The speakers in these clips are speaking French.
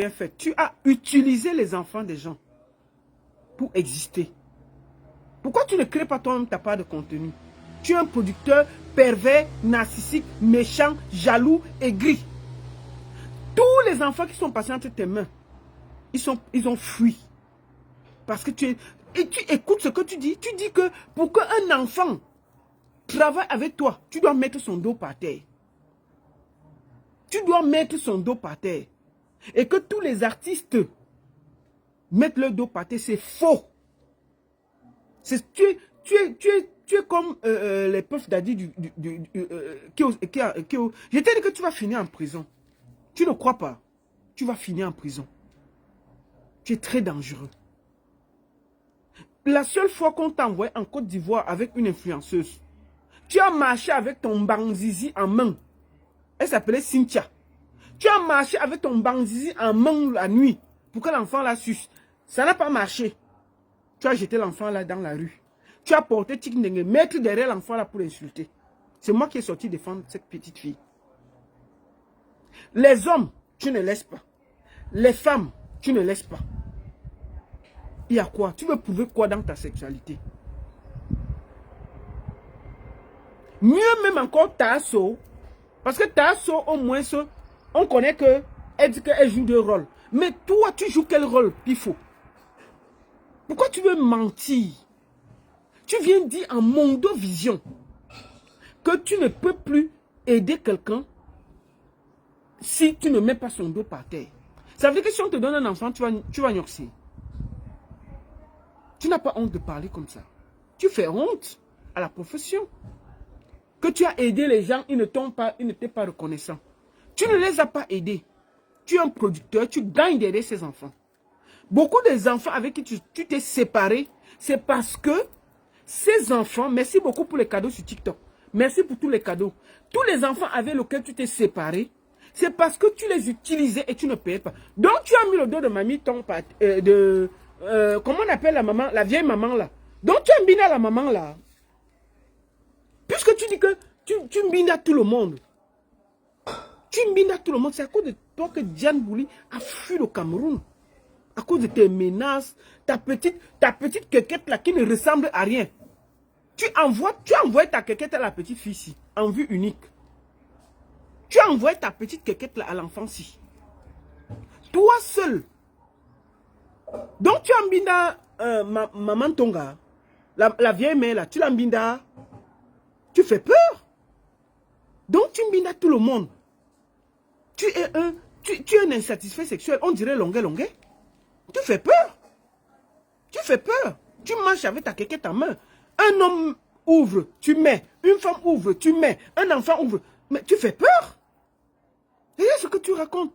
bien fait. Tu as utilisé les enfants des gens pour exister. Pourquoi tu ne crées pas toi-même ta part de contenu? Tu es un producteur pervers, narcissique, méchant, jaloux, aigri. Tous les enfants qui sont passés entre tes mains, ils ont fui. Parce que tu es... Et tu écoutes ce que tu dis. Tu dis que pour qu'un enfant travaille avec toi, tu dois mettre son dos par terre. Tu dois mettre son dos par terre. Et que tous les artistes mettent leur dos par terre, c'est faux. Tu es comme les Puff Daddy je t'ai dit que tu vas finir en prison. Tu ne crois pas. Tu vas finir en prison. Tu es très dangereux. La seule fois qu'on t'a envoyé en Côte d'Ivoire avec une influenceuse, tu as marché avec ton bangzizi en main. Elle s'appelait Cynthia. Tu as marché avec ton bangzizi en main la nuit pour que l'enfant la suce. Ça n'a pas marché. Tu as jeté l'enfant là dans la rue. Tu as porté Tiknenge, mettre derrière l'enfant là pour l'insulter. C'est moi qui ai sorti défendre cette petite fille. Les hommes, tu ne laisses pas. Les femmes, tu ne laisses pas. Il y a quoi? Tu veux prouver quoi dans ta sexualité? Mieux même encore Tasso. Parce que Tasso, au moins, on connaît qu'elle dit qu'elle joue deux rôles. Mais toi, tu joues quel rôle, Pifo? Pourquoi tu veux mentir? Tu viens dire en Mondovision que tu ne peux plus aider quelqu'un si tu ne mets pas son dos par terre. Ça veut dire que si on te donne un enfant, tu vas gnoxer. Tu n'as pas honte de parler comme ça. Tu fais honte à la profession. Que tu as aidé les gens, ils ne t'étaient pas reconnaissants. Tu ne les as pas aidés. Tu es un producteur, tu gagnes d'aider ces enfants. Beaucoup des enfants avec qui tu t'es séparé, c'est parce que ces enfants, merci beaucoup pour les cadeaux sur TikTok. Merci pour tous les cadeaux. Tous les enfants avec lesquels tu t'es séparé, c'est parce que tu les utilisais et tu ne payais pas. Donc tu as mis le dos de mamie, comment on appelle la maman, la vieille maman là. Donc tu as mis la maman là. Puisque tu dis que tu mbindas tout le monde. Tu mbindas tout le monde. C'est à cause de toi que Diane Bouli a fui le Cameroun. À cause de tes menaces, ta petite quéquette là qui ne ressemble à rien. Tu as envoyé ta quéquette à la petite fille ici, en vue unique. Tu as envoyé ta petite quéquette là à l'enfant ici. Toi seul. Donc tu as mbinda maman Tonga, la vieille mère là, tu l'as mbinda. Tu fais peur. Donc tu mbindas tout le monde. Tu es un insatisfait sexuel. On dirait longuet. Tu fais peur. Tu fais peur. Tu marches avec ta quéquette en main. Un homme ouvre, tu mets. Une femme ouvre, tu mets. Un enfant ouvre. Mais tu fais peur. Regarde ce que tu racontes.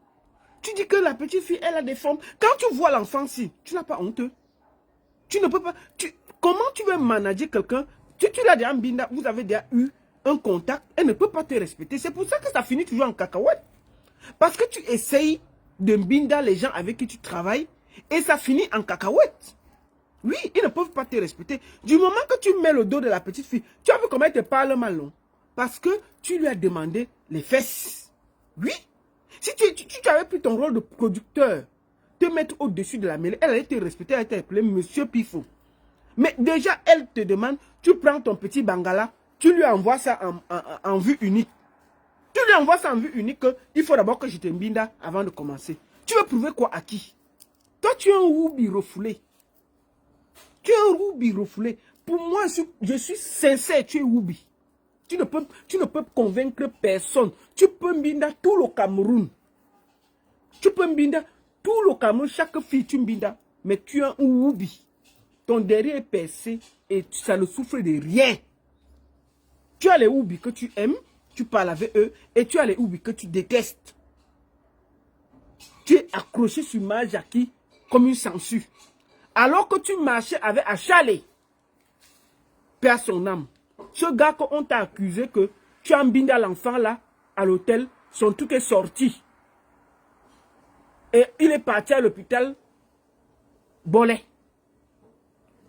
Tu dis que la petite fille, elle a des formes. Quand tu vois l'enfant-ci, tu n'as pas honte. Tu ne peux pas... Comment tu veux manager quelqu'un? Tu l'as déjà mbinda, vous avez déjà eu un contact, elle ne peut pas te respecter. C'est pour ça que ça finit toujours en cacahuète. Parce que tu essayes de mbinda les gens avec qui tu travailles et ça finit en cacahuète. Oui, ils ne peuvent pas te respecter. Du moment que tu mets le dos de la petite fille, tu as vu comment elle te parle mal, non? Parce que tu lui as demandé les fesses. Oui. Si tu avais pris ton rôle de producteur, te mettre au-dessus de la mêlée, elle allait te respecter, elle allait t'appeler Monsieur Pifo. Mais déjà, elle te demande, tu prends ton petit bangala, tu lui envoies ça en vue unique. Tu lui envoies ça en vue unique, il faut d'abord que je te mbinda avant de commencer. Tu veux prouver quoi à qui? Toi, tu es un roubi refoulé. Tu es un roubi refoulé. Pour moi, je suis sincère, tu es roubi. Tu ne peux convaincre personne. Tu peux mbinda tout le Cameroun. Tu peux mbinda tout le Cameroun, chaque fille tu mbinda. Mais tu es un roubi. Ton derrière est percé et ça ne souffre de rien. Tu as les oubis que tu aimes, tu parles avec eux, et tu as les oubis que tu détestes. Tu es accroché sur Majaki comme une censure. Alors que tu marchais avec Achalé, perd son âme. Ce gars qu'on t'a accusé que tu as mbindé à l'enfant là, à l'hôtel, son truc est sorti. Et il est parti à l'hôpital, Bolé.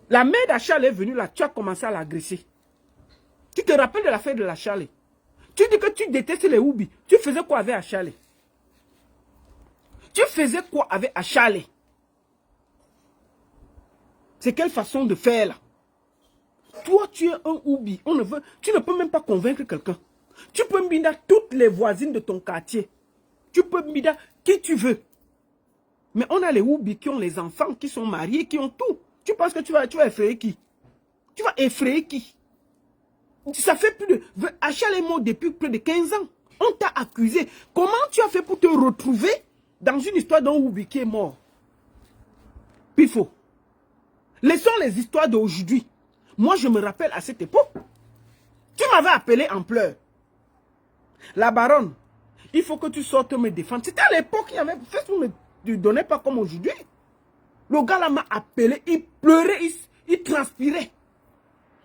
La mère d'Achal est venue là, tu as commencé à l'agresser. Tu te rappelles de l'affaire de l'Achal? Tu dis que tu détestes les oubis. Tu faisais quoi avec Achal? Tu faisais quoi avec Achale? C'est quelle façon de faire là? Toi, tu es un oubi. Tu ne peux même pas convaincre quelqu'un. Tu peux mbinda toutes les voisines de ton quartier. Tu peux mbinda qui tu veux. Mais on a les oubis qui ont les enfants, qui sont mariés, qui ont tout. Tu penses que tu vas effrayer qui? Tu vas effrayer qui? Ça fait plus de... Achale est mort depuis plus de 15 ans. On t'a accusé. Comment tu as fait pour te retrouver dans une histoire d'un oubi qui est mort? Pifo. Laissons les histoires d'aujourd'hui. Moi, je me rappelle à cette époque. Tu m'avais appelé en pleurs. La baronne, il faut que tu sortes me défendre. C'était à l'époque, Facebook ne donnait pas comme aujourd'hui. Le gars là m'a appelé, il pleurait, il transpirait.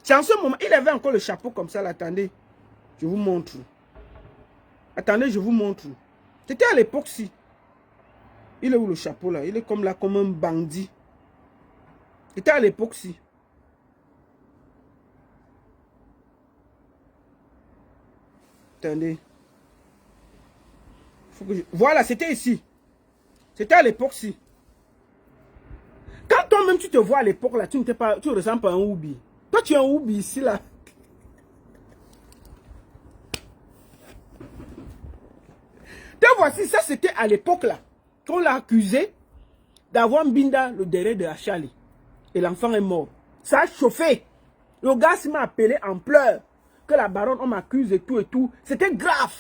C'est en ce moment, il avait encore le chapeau comme ça. Là, attendez, je vous montre. Attendez, je vous montre. C'était à l'époque-ci. Il est où le chapeau là? Il est comme là, comme un bandit. C'était à l'époque-ci. Attendez. Voilà, c'était ici. C'était à l'époque-ci. Quand toi-même tu te vois à l'époque là, tu ne ressembles pas à un oubi. Toi tu es un oubi ici là. Te voici, ça c'était à l'époque là. Qu'on l'a accusé d'avoir mbinda le derrière de Achale. Et l'enfant est mort. Ça a chauffé. Le gars m'a appelé en pleurs. Que la baronne, on m'accuse et tout et tout. C'était grave.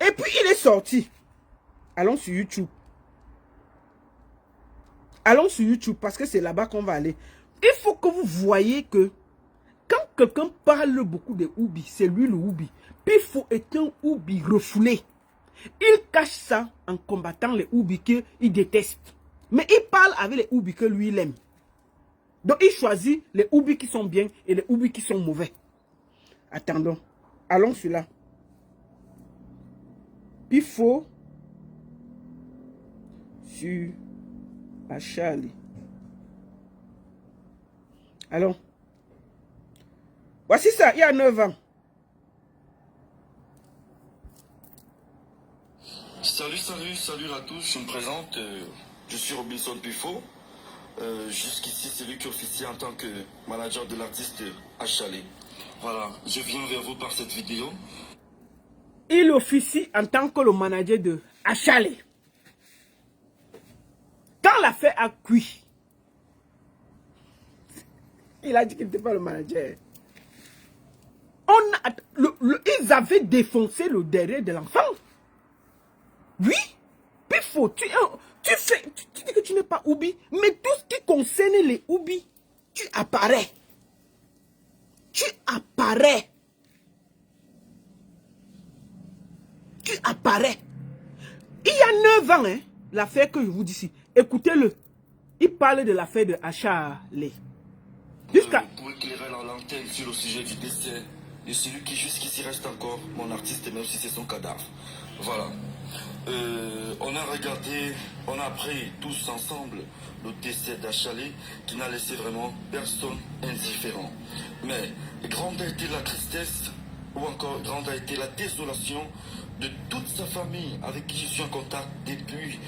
Et puis il est sorti. Allons sur YouTube. Allons sur YouTube parce que c'est là-bas qu'on va aller. Il faut que vous voyez que quand quelqu'un parle beaucoup de oubi, c'est lui le oubi. Pifo est un oubi refoulé. Il cache ça en combattant les oubis qu'il déteste. Mais il parle avec les oubis que lui il aime. Donc il choisit les oubis qui sont bien et les oubis qui sont mauvais. Attendons. Allons sur là. Pifo sur Achale. Allons. Voici ça, il y a 9 ans. Salut à tous, je me présente, je suis Robinson Pifo. Jusqu'ici, c'est lui qui officie en tant que manager de l'artiste Achale. Voilà, je viens vers vous par cette vidéo. Il officie en tant que le manager de Achale. Quand l'affaire a cuit, il a dit qu'il n'était pas le manager. Ils avaient défoncé le derrière de l'enfant. Oui, Pifo, tu dis que tu n'es pas oubi, mais tout ce qui concerne les oubis, tu apparais. Tu apparais. Tu apparais. Il y a 9 ans, hein, l'affaire que je vous dis ici. Écoutez-le. Il parle de l'affaire de Achale. Pour éclairer la lanterne sur le sujet du décès de celui qui jusqu'ici reste encore mon artiste, même si c'est son cadavre. Voilà. On a regardé, on a appris tous ensemble le décès d'Achale qui n'a laissé vraiment personne indifférent. Mais grande a été la tristesse ou encore grande a été la désolation de toute sa famille avec qui je suis en contact depuis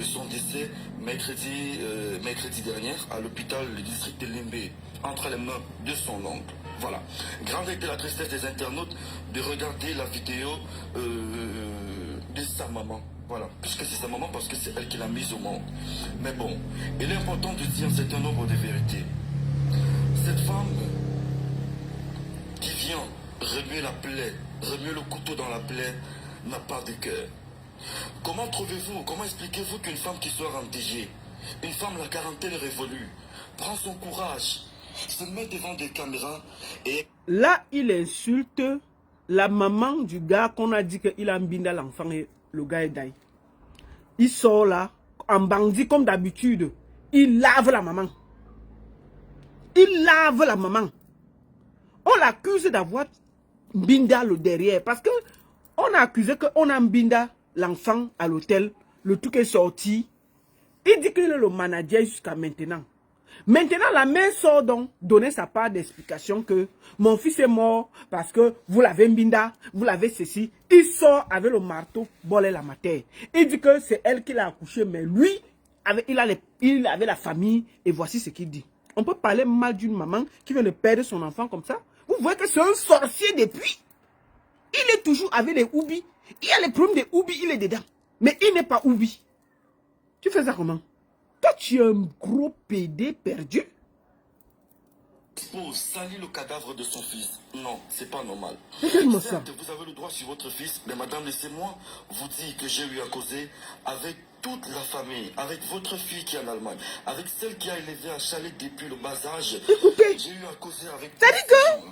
son décès mercredi dernier à l'hôpital du district de Limbé, entre les mains de son oncle. Voilà. Grande a été la tristesse des internautes de regarder la vidéo de sa maman. Voilà, puisque c'est sa maman parce que c'est elle qui l'a mise au monde. Mais bon, il est important de dire un certain nombre de vérités. Cette femme qui vient remuer la plaie, remuer le couteau dans la plaie, n'a pas de cœur. Comment expliquez-vous qu'une femme qui soit endeuillée, une femme la quarantaine révolue, prend son courage, se met devant des caméras et... Là, il insulte la maman du gars qu'on a dit qu'il a mbinda l'enfant et le gars est d'ailleurs. Il sort là, en bandit comme d'habitude. Il lave la maman. Il lave la maman. On l'accuse d'avoir mbinda le derrière. Parce que on a accusé qu'on a mbinda l'enfant à l'hôtel. Le truc est sorti. Il dit qu'il est le manager jusqu'à maintenant. Maintenant, la mère sort donc donner sa part d'explication que mon fils est mort parce que vous l'avez mbinda, vous l'avez ceci. Il sort avec le marteau, bolé la matière. Il dit que c'est elle qui l'a accouché, mais lui, il avait la famille et voici ce qu'il dit. On peut parler mal d'une maman qui vient de perdre son enfant comme ça. Vous voyez que c'est un sorcier depuis. Il est toujours avec les oubis. Il y a les problèmes des oubis, il est dedans. Mais il n'est pas oubi. Tu fais ça comment? Toi, tu es un gros pédé perdu. Pour salir le cadavre de son fils. Non, c'est pas normal. Regarde-moi ça. Certes, vous avez le droit sur votre fils, mais madame, laissez-moi vous dire que j'ai eu à causer avec toute la famille, avec votre fille qui est en Allemagne, avec celle qui a élevé un chalet depuis le bas âge. Écoutez, J'ai eu à causer avec... ça dit que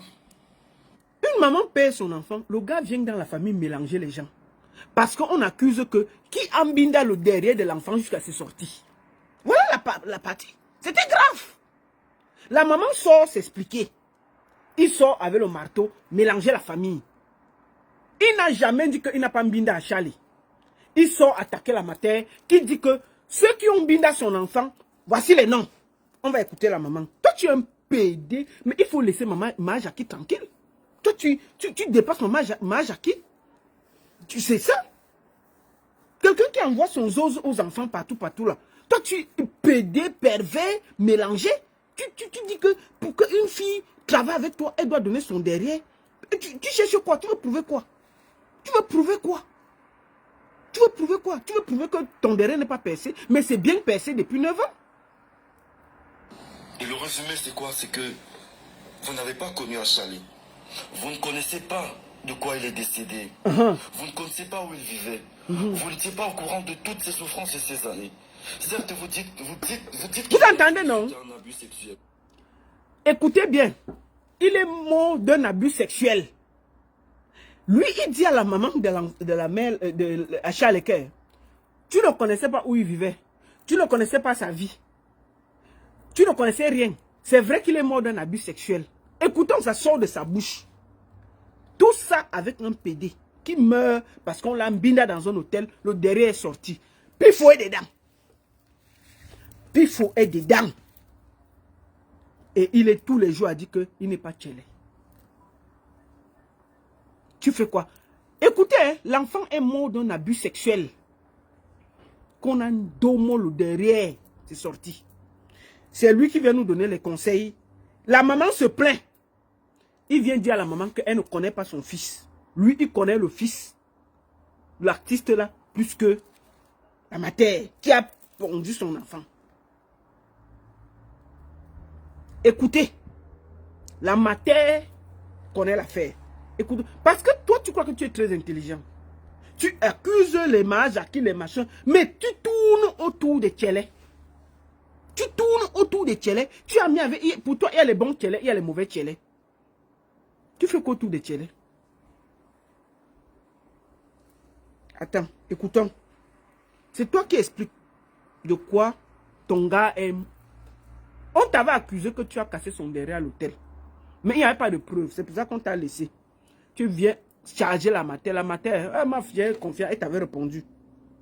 une maman perd son enfant, le gars vient dans la famille mélanger les gens. Parce qu'on accuse que qui embinda le derrière de l'enfant jusqu'à ses sorties. Voilà la partie. C'était grave. La maman sort s'expliquer. Il sort avec le marteau, mélanger la famille. Il n'a jamais dit qu'il n'a pas mbinda à Charlie. Il sort attaquer la matière, qui dit que ceux qui ont mbinda son enfant, voici les noms. On va écouter la maman. Toi, tu es un PD, mais il faut laisser maman Jackie tranquille. Toi, tu dépasses maman Jackie. Tu sais ça? Quelqu'un qui envoie son zose aux enfants partout là. Toi, tu es PD, pervers, mélangé. Tu dis que pour qu'une fille travaille avec toi, elle doit donner son derrière. Tu cherches quoi? Tu veux prouver quoi? Tu veux prouver quoi? Tu veux prouver quoi? Tu veux prouver que ton derrière n'est pas percé, mais c'est bien percé depuis 9 ans. Et le résumé, c'est quoi? C'est que vous n'avez pas connu Achali. Vous ne connaissez pas de quoi il est décédé. Vous ne connaissez pas où il vivait. Vous n'étiez pas au courant de toutes ses souffrances et ses années. Certes, vous dites Vous entendez, non? C'est un abus sexuel. Écoutez bien. Il est mort d'un abus sexuel. Lui, il dit à la maman de la mère de Achal Eker, tu ne connaissais pas où il vivait. Tu ne connaissais pas sa vie. Tu ne connaissais rien. C'est vrai qu'il est mort d'un abus sexuel. Écoutons, ça sort de sa bouche. Tout ça avec un PD qui meurt parce qu'on l'a mbinda dans un hôtel, le derrière est sorti. Puis il faut être dedans. Puis il faut être dedans. Et il est tous les jours à dire qu'il n'est pas tchélé. Tu fais quoi? Écoutez, hein, l'enfant est mort d'un abus sexuel. Qu'on a un domo le derrière, c'est sorti. C'est lui qui vient nous donner les conseils. La maman se plaint. Il vient dire à la maman qu'elle ne connaît pas son fils. Lui, il connaît le fils. L'artiste là, plus que la matière qui a pondu son enfant. Écoutez, la matière connaît l'affaire. Écoute, parce que toi, tu crois que tu es très intelligent. Tu accuses les mages, à qui les machins, mais tu tournes autour des tchélés. Tu tournes autour des tchélés. Tu as mis avec. Pour toi, il y a les bons tchélés, il y a les mauvais tchélés. Tu fais quoi autour des tchélés? Attends, écoutons. C'est toi qui expliques de quoi ton gars aime. On t'avait accusé que tu as cassé son derrière à l'hôtel. Mais il n'y avait pas de preuve. C'est pour ça qu'on t'a laissé. Tu viens charger la matière. La matière, elle m'a fait confiance. Elle t'avait répondu.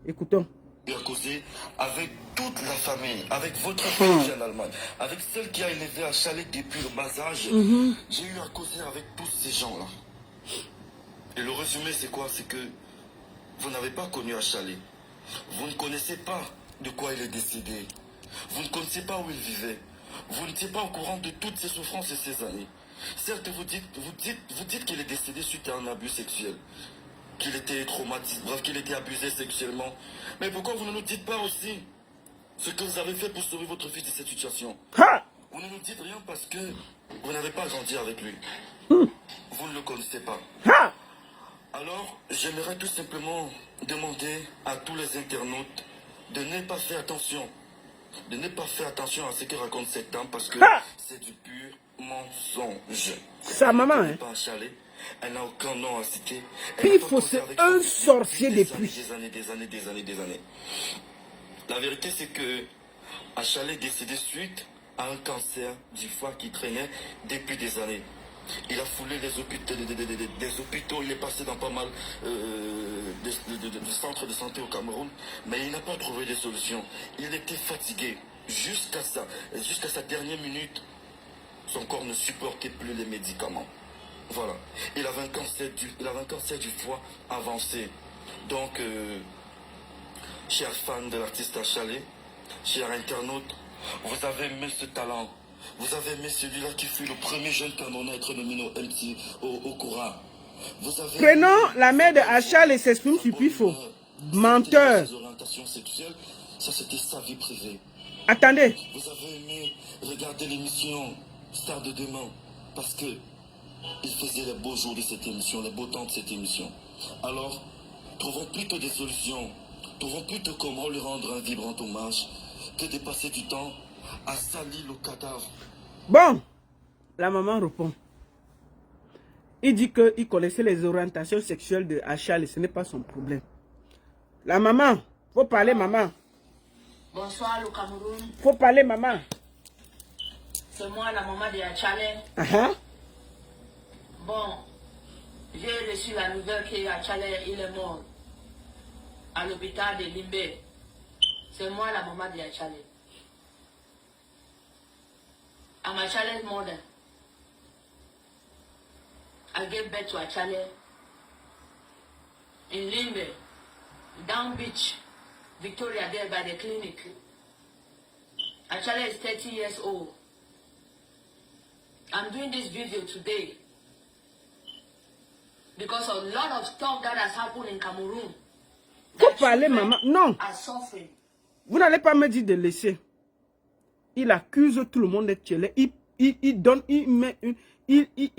Écoutons. J'ai causé avec toute la famille, avec votre fille en Allemagne, avec celle qui a élevé un chalet depuis le bas âge. J'ai eu à causer avec tous ces gens-là. Et le résumé, c'est quoi? C'est que vous n'avez pas connu un chalet. Vous ne connaissez pas de quoi il est décédé. Vous ne connaissez pas où il vivait. Vous n'étiez pas au courant de toutes ses souffrances et ses années. Certes, vous dites qu'il est décédé suite à un abus sexuel. Qu'il était traumatisé, bref, qu'il était abusé sexuellement. Mais pourquoi vous ne nous dites pas aussi ce que vous avez fait pour sauver votre fils de cette situation? Ha! Vous ne nous dites rien parce que vous n'avez pas grandi avec lui. Vous ne le connaissez pas. Ha! Alors, j'aimerais tout simplement demander à tous les internautes de ne pas faire attention. De ne pas faire attention à ce que raconte cette dame parce que c'est du pur mensonge. Sa maman, hein? Pas un chalet. Elle n'a aucun nom à citer. Puis il faut c'est un sorcier depuis. Des années. La vérité, c'est que Achal est décédé suite à un cancer du foie qui traînait depuis des années. Il a foulé les hôpitaux, des hôpitaux, il est passé dans pas mal de centres de santé au Cameroun, mais il n'a pas trouvé de solution. Il était fatigué. jusqu'à sa dernière minute, son corps ne supportait plus les médicaments. Voilà. Il avait un cancer du foie avancé. Donc, chers fans de l'artiste Achalé, chers internautes, vous avez aimé ce talent. Vous avez aimé celui-là qui fut le premier jeune Camerounais à être nominé au Coran. Prenons la mère de Achal et s'exprime sur Pifo. Menteur. Ses orientations sexuelles, ça c'était sa vie privée. Attendez. Vous avez aimé regarder l'émission Star de Demain parce que il faisait les beaux jours de cette émission, les beaux temps de cette émission. Alors, trouvons plutôt des solutions. Trouvons plutôt comment lui rendre un vibrant hommage que de passer du temps à salir le cadavre. Bon, la maman répond. Il dit qu'il connaissait les orientations sexuelles de Achal et ce n'est pas son problème. La maman, faut parler maman. Bonsoir le Cameroun. Faut parler maman. C'est moi la maman de Achale. Bon, j'ai reçu la nouvelle qu'Achale il est mort à l'hôpital de Limbe. C'est moi la maman de Achale. I'm Achale's mother. I gave birth to Achale in Limbe, Down Beach, Victoria, there by the clinic. Achale is 30 years old. I'm doing this video today because of a lot of stuff that has happened in Cameroon. Faut parler maman. Non. Are suffering. Vous n'allez pas me dire de laisser. Il accuse tout le monde d'être tchelé. Il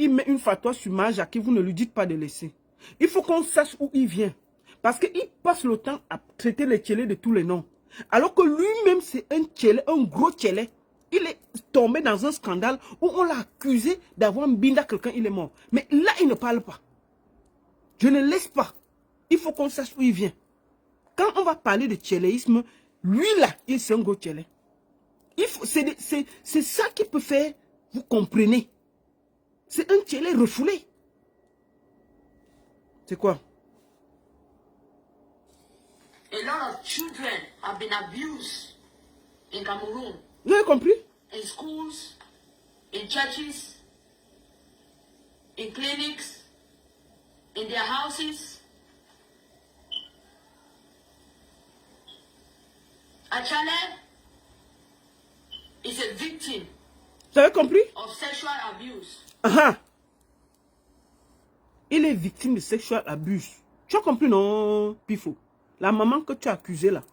met une fatwa sur Maja qui vous ne lui dites pas de laisser. Il faut qu'on sache où il vient. Parce qu'il passe le temps à traiter les tchelés de tous les noms. Alors que lui-même, c'est un tchelé, un gros tchelé. Il est tombé dans un scandale où on l'a accusé d'avoir binda quelqu'un, il est mort. Mais là, il ne parle pas. Je ne laisse pas. Il faut qu'on sache où il vient. Quand on va parler de tchéléisme, lui là, il c'est un gros tchelé. C'est ça qui peut faire, vous comprenez. C'est un tchelé refoulé. C'est quoi? A lot of children have been abused in Cameroon. Vous avez compris? In schools, in churches, in clinics, in their houses. Achale is a victim Vous avez compris? of sexual abuse. Il est victime de sexual abuse. Tu as compris, non, Pifo? La maman que tu as accusée là.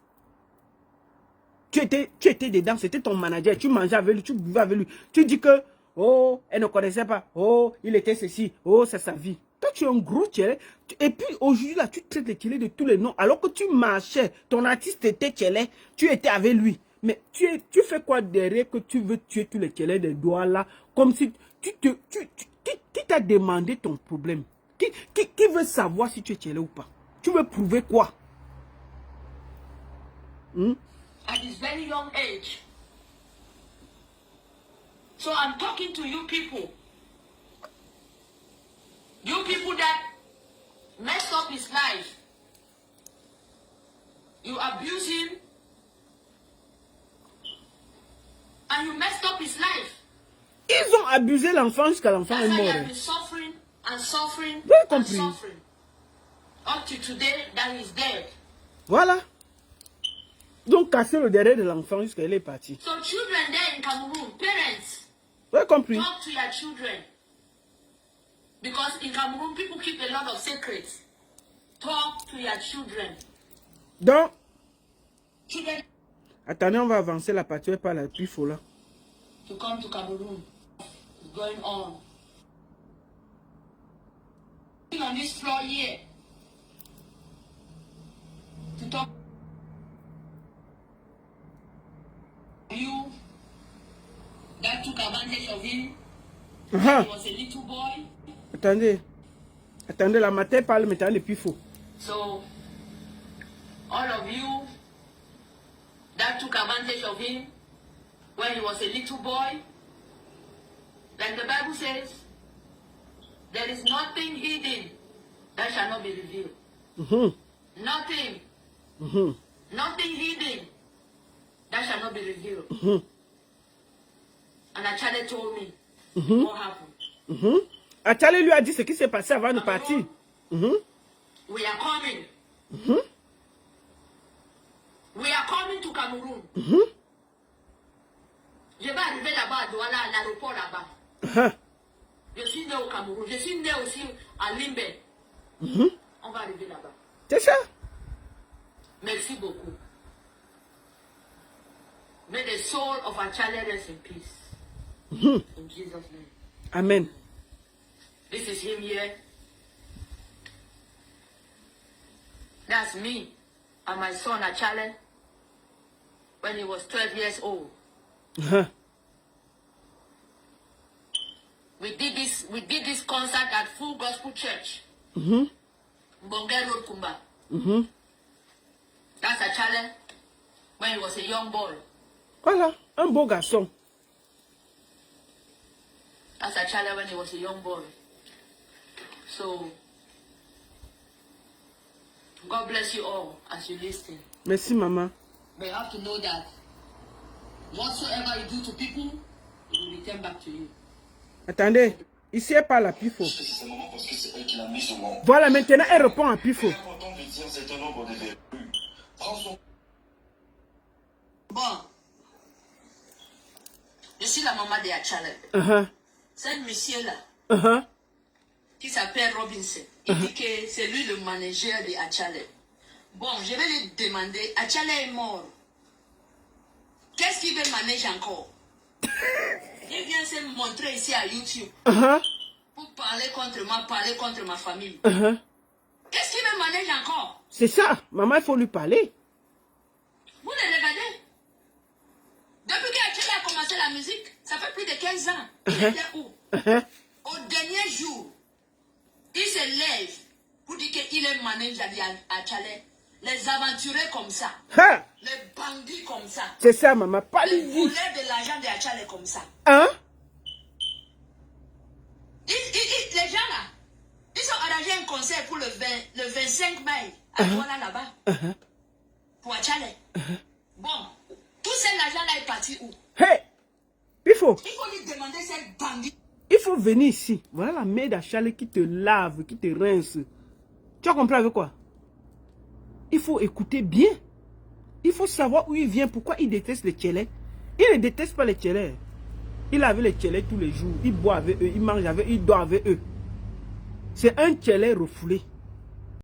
Tu étais dedans, c'était ton manager. Tu mangeais avec lui, tu buvais avec lui. Tu dis que, oh, elle ne connaissait pas. Oh, il était ceci. Oh, c'est sa vie. Toi, tu es un gros tchelé. Et puis, aujourd'hui, là, tu traites les tchelés de tous les noms. Alors que tu marchais, ton artiste était tchelé. Tu étais avec lui. Mais tu fais quoi derrière que tu veux tuer tous les tchelés des doigts là? Comme si qui t'a demandé ton problème? Qui veut savoir si tu es tchelé ou pas? Tu veux prouver quoi? At this very young age. So I'm talking to you people. You people that messed up his life. You abuse him. And you messed up his life. Ils ont abusé l'enfant jusqu'à l'enfant est That's why mort. he has been suffering and suffering Vous avez and compris? suffering. Up to today that he's dead. Voilà. Donc, casser le derrière de l'enfant jusqu'à il est parti. So children there in Cameroon, parents, Vous avez compris? talk to your children. Because in Cameroon, people keep a lot of secrets. Talk to your children. Donc, Children attendez, on va avancer la partie par la plus folle là. to come to Cameroon. It's going on. On this floor here. To talk to you that took advantage of him. He was a little boy. Attendez. Attendez, la matin parle maintenant le plus faux. So, all of you that took advantage of him when he was a little boy, like the Bible says, there is nothing hidden that shall not be revealed. Nothing. Nothing hidden That shall not be revealed. And Achale told me what happened. Achale lui a dit ce qui s'est passé avant de partir. We are coming. We are coming to Cameroon. Je vais arriver là-bas à Douala, à l'aéroport là-bas. Je suis né au Cameroun. Je suis né aussi à Limbe. On va arriver là-bas. C'est ça. Merci beaucoup. May the soul of Achale rest in peace. In Jesus' name. Amen. This is him here. That's me and my son Achale when he was 12 years old. We did this concert at Full Gospel Church. Mbonge Road, Kumba. That's Achale when he was a young boy. Voilà, un beau garçon. That's Achale when he was a young boy. So, God bless you all as you listen. Merci, maman. But you have to know that whatsoever you do to people, it will return back to you. Attendez, ici elle parle à Pifo. C'est maman parce que c'est elle qui l'a mis au monde. Voilà, maintenant elle répond à Pifo. C'est important de dire c'est un nombre de verrues. Prends son... Bon, je suis la maman de Achale. C'est un monsieur-là qui s'appelle Robinson. Il dit que c'est lui le manager de Achale. Bon, je vais lui demander, Achale est mort. Qu'est-ce qu'il veut manager encore? Il vient se montrer ici à YouTube pour parler contre moi, parler contre ma famille. Qu'est-ce qu'il veut manager encore? C'est ça, maman, il faut lui parler. Vous le regardez? Depuis qu'Achale a commencé la musique, ça fait plus de 15 ans. Il était où? Au dernier jour, il se lève pour dire qu'il est manager d'Achale. Les aventuriers comme ça. Les bandits comme ça. C'est ça, maman, pas lui Les dire. voleurs de l'argent d'Achale comme ça. Les gens là, ils ont arrangé un concert pour le 25 mai à Douala là-bas. Pour Achale. Bon, tout cet argent-là est parti où? Hey, Pifo, Il faut lui demander cette bandit. il faut venir ici. Voilà la mère d'Achale qui te lave, qui te rince. Tu as compris avec quoi? Il faut écouter bien. Il faut savoir où il vient, pourquoi il déteste les tchélés. Il ne déteste pas les tchélés. Il est avec les tchélés tous les jours. Il boit avec eux, il mange avec eux, il dort avec eux. C'est un tchélé refoulé.